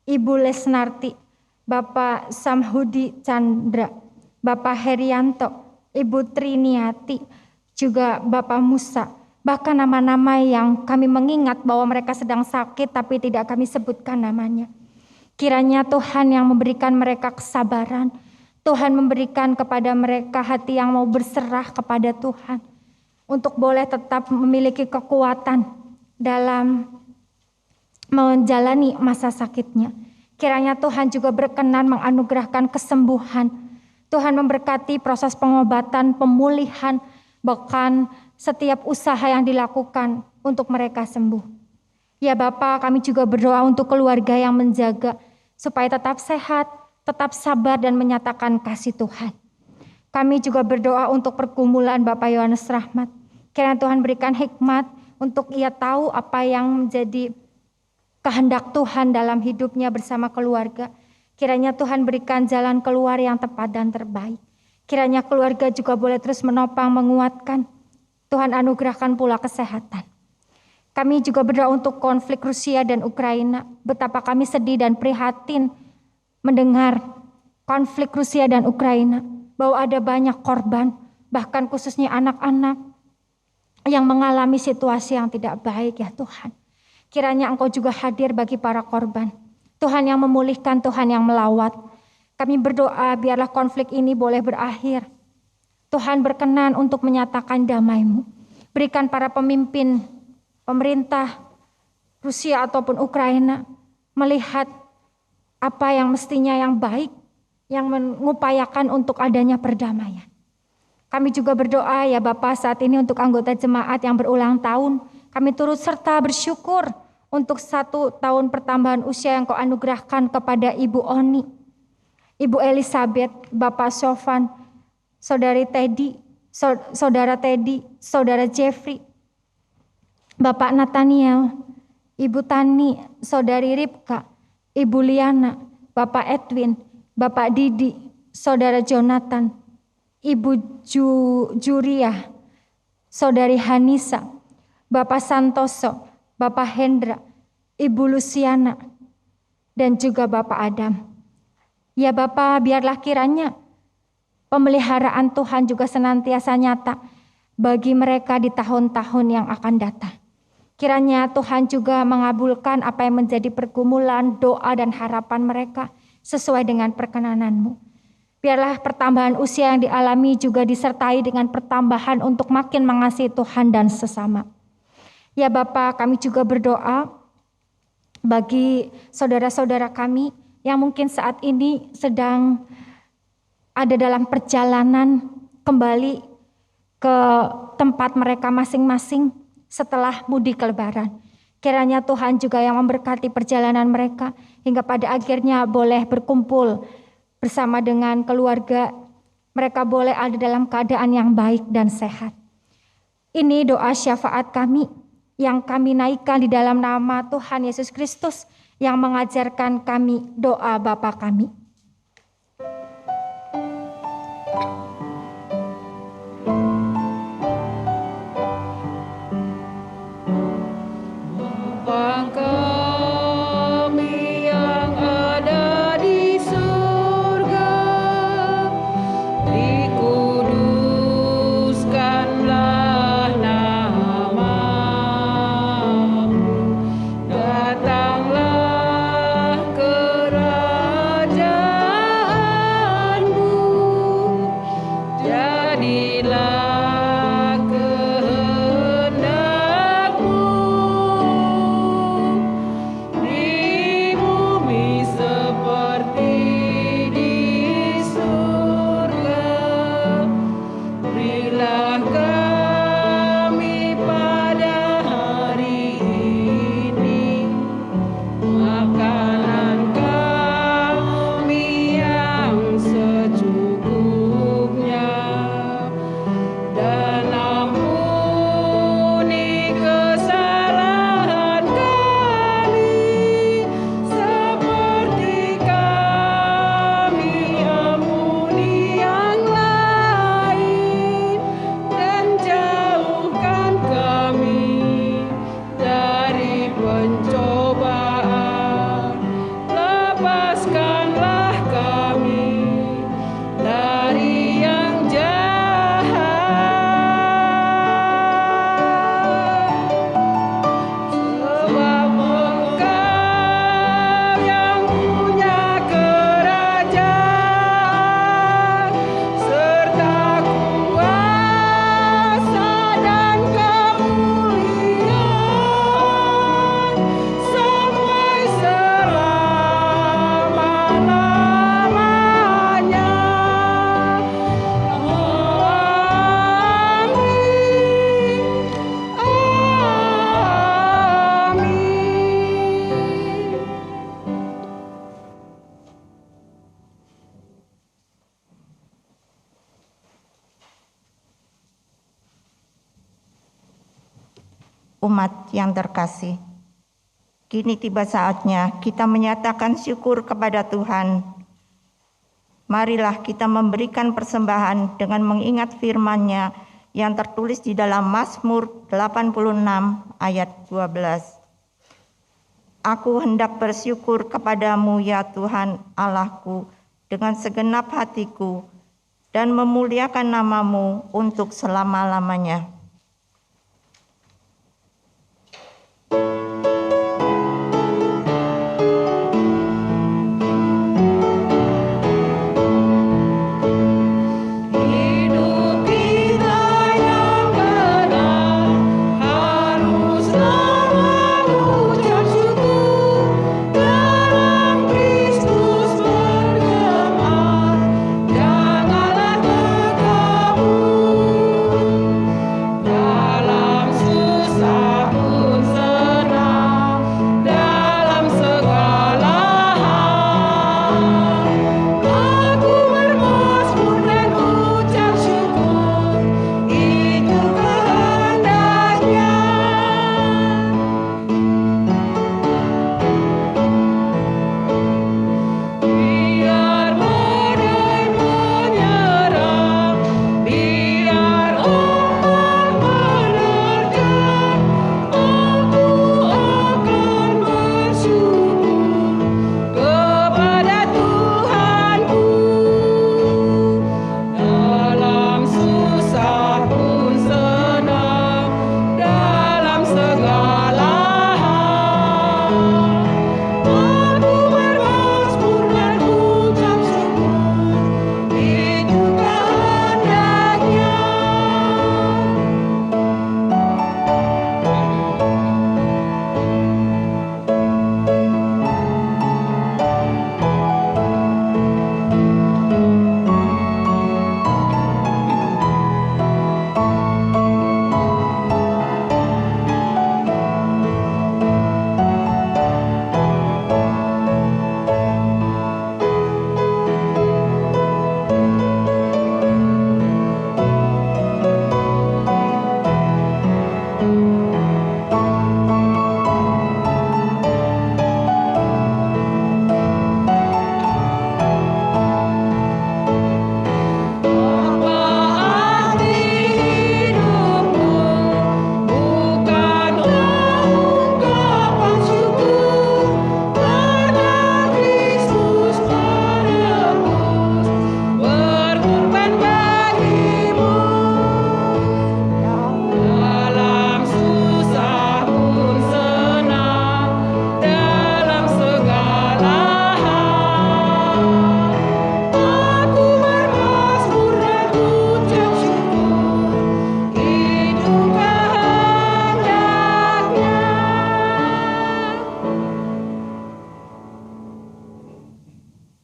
B: Ibu Lesnarti, Bapak Samhudi Chandra, Bapak Herianto, Ibu Triniati, juga Bapak Musa. Bahkan nama-nama yang kami mengingat bahwa mereka sedang sakit tapi tidak kami sebutkan namanya. Kiranya Tuhan yang memberikan mereka kesabaran, Tuhan memberikan kepada mereka hati yang mau berserah kepada Tuhan untuk boleh tetap memiliki kekuatan dalam menjalani masa sakitnya. Kiranya Tuhan juga berkenan menganugerahkan kesembuhan. Tuhan memberkati proses pengobatan, pemulihan, bahkan setiap usaha yang dilakukan untuk mereka sembuh. Ya Bapa, kami juga berdoa untuk keluarga yang menjaga supaya tetap sehat, tetap sabar dan menyatakan kasih Tuhan. Kami juga berdoa untuk pergumulan Bapak Yohanes Rahmat. Kiranya Tuhan berikan hikmat untuk ia tahu apa yang menjadi kehendak Tuhan dalam hidupnya bersama keluarga. Kiranya Tuhan berikan jalan keluar yang tepat dan terbaik. Kiranya keluarga juga boleh terus menopang, menguatkan. Tuhan anugerahkan pula kesehatan. Kami juga berdoa untuk konflik Rusia dan Ukraina. Betapa kami sedih dan prihatin mendengar konflik Rusia dan Ukraina, bahwa ada banyak korban, bahkan khususnya anak-anak yang mengalami situasi yang tidak baik ya Tuhan. Kiranya Engkau juga hadir bagi para korban. Tuhan yang memulihkan, Tuhan yang melawat. Kami berdoa biarlah konflik ini boleh berakhir. Tuhan berkenan untuk menyatakan damai-Mu. Berikan para pemimpin, pemerintah Rusia ataupun Ukraina melihat apa yang mestinya yang baik, yang mengupayakan untuk adanya perdamaian. Kami juga berdoa ya Bapak saat ini untuk anggota jemaat yang berulang tahun. Kami turut serta bersyukur untuk 1 tahun pertambahan usia yang Kau anugerahkan kepada Ibu Oni, Ibu Elizabeth, Bapak Sofan, Saudari Teddy, Saudara Teddy, Saudara Jeffrey, Bapak Nathaniel, Ibu Tani, Saudari Ripka, Ibu Liana, Bapak Edwin, Bapak Didi, Saudara Jonathan, Ibu Juria, Saudari Hanisa, Bapak Santoso, Bapak Hendra, Ibu Luciana, dan juga Bapak Adam. Ya Bapak, biarlah kiranya pemeliharaan Tuhan juga senantiasa nyata bagi mereka di tahun-tahun yang akan datang. Kiranya Tuhan juga mengabulkan apa yang menjadi pergumulan, doa dan harapan mereka sesuai dengan perkenanan-Mu. Biarlah pertambahan usia yang dialami juga disertai dengan pertambahan untuk makin mengasihi Tuhan dan sesama. Ya Bapak, kami juga berdoa bagi saudara-saudara kami yang mungkin saat ini sedang ada dalam perjalanan kembali ke tempat mereka masing-masing setelah mudik lebaran. Kiranya Tuhan juga yang memberkati perjalanan mereka hingga pada akhirnya boleh berkumpul bersama dengan keluarga. Mereka boleh ada dalam keadaan yang baik dan sehat. Ini doa syafaat kami yang kami naikkan di dalam nama Tuhan Yesus Kristus yang mengajarkan kami doa Bapa kami.
C: umat yang terkasih. Kini tiba saatnya kita menyatakan syukur kepada Tuhan. Marilah kita memberikan persembahan dengan mengingat firman-Nya yang tertulis di dalam Mazmur 86 ayat 12. Aku hendak bersyukur kepadamu ya Tuhan Allahku dengan segenap hatiku dan memuliakan nama-Mu untuk selama-lamanya.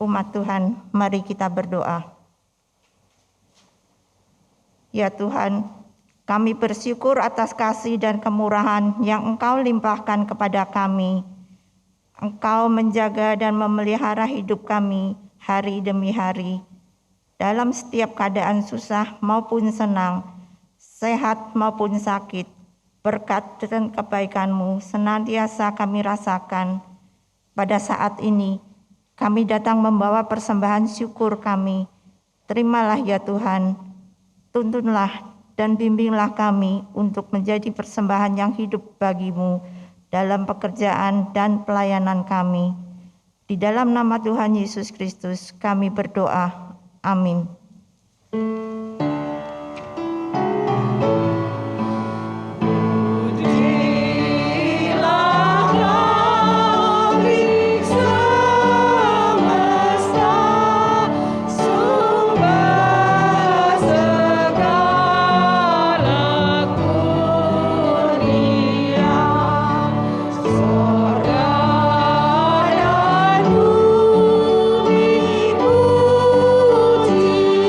C: Umat Tuhan, mari kita berdoa. Ya Tuhan, kami bersyukur atas kasih dan kemurahan yang Engkau limpahkan kepada kami. Engkau menjaga dan memelihara hidup kami hari demi hari. Dalam setiap keadaan susah maupun senang, sehat maupun sakit, berkat dan kebaikan-Mu senantiasa kami rasakan. Pada saat ini, kami datang membawa persembahan syukur kami. Terimalah ya Tuhan, tuntunlah dan bimbinglah kami untuk menjadi persembahan yang hidup bagi-Mu dalam pekerjaan dan pelayanan kami. Di dalam nama Tuhan Yesus Kristus kami berdoa. Amin.
D: Sorga dan bumi puji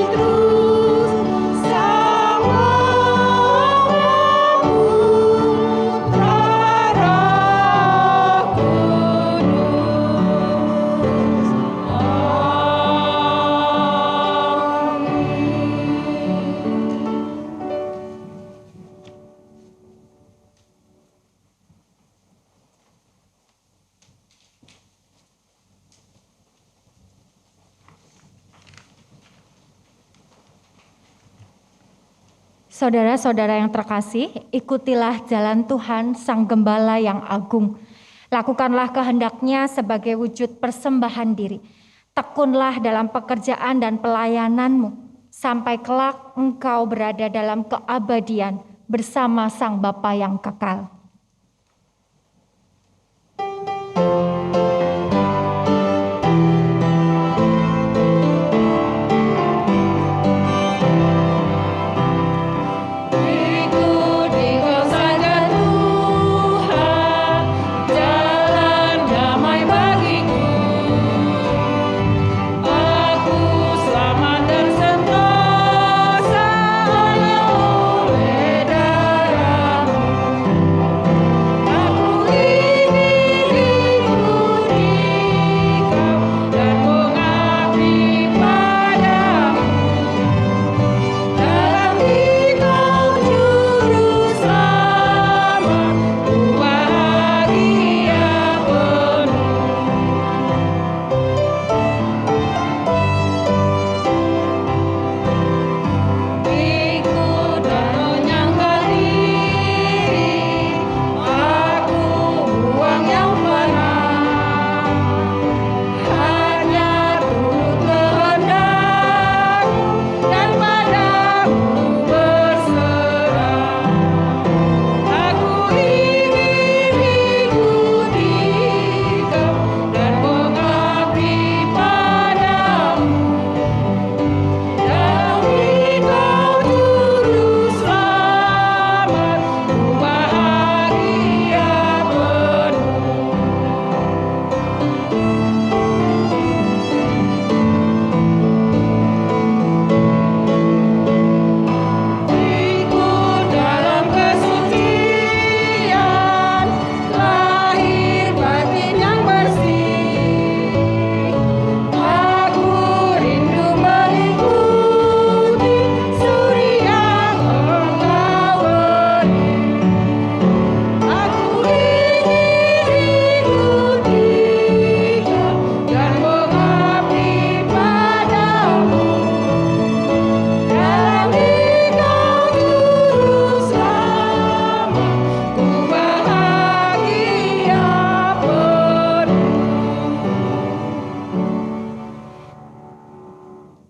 B: Saudara-saudara yang terkasih, ikutilah jalan Tuhan Sang Gembala yang agung. Lakukanlah kehendaknya sebagai wujud persembahan diri. Tekunlah dalam pekerjaan dan pelayananmu, sampai kelak engkau berada dalam keabadian bersama Sang Bapa yang kekal.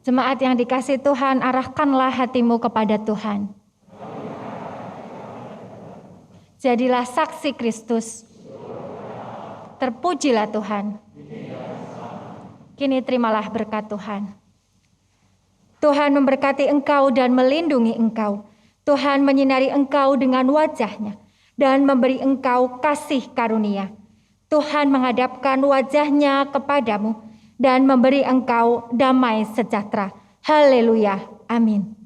B: Jemaat yang dikasihi Tuhan, arahkanlah hatimu kepada Tuhan. Jadilah saksi Kristus. Terpujilah Tuhan. Kini terimalah berkat Tuhan. Tuhan memberkati engkau dan melindungi engkau. Tuhan menyinari engkau dengan wajah-Nya dan memberi engkau kasih karunia. Tuhan menghadapkan wajah-Nya kepadamu dan memberi engkau damai sejahtera. Haleluya. Amin.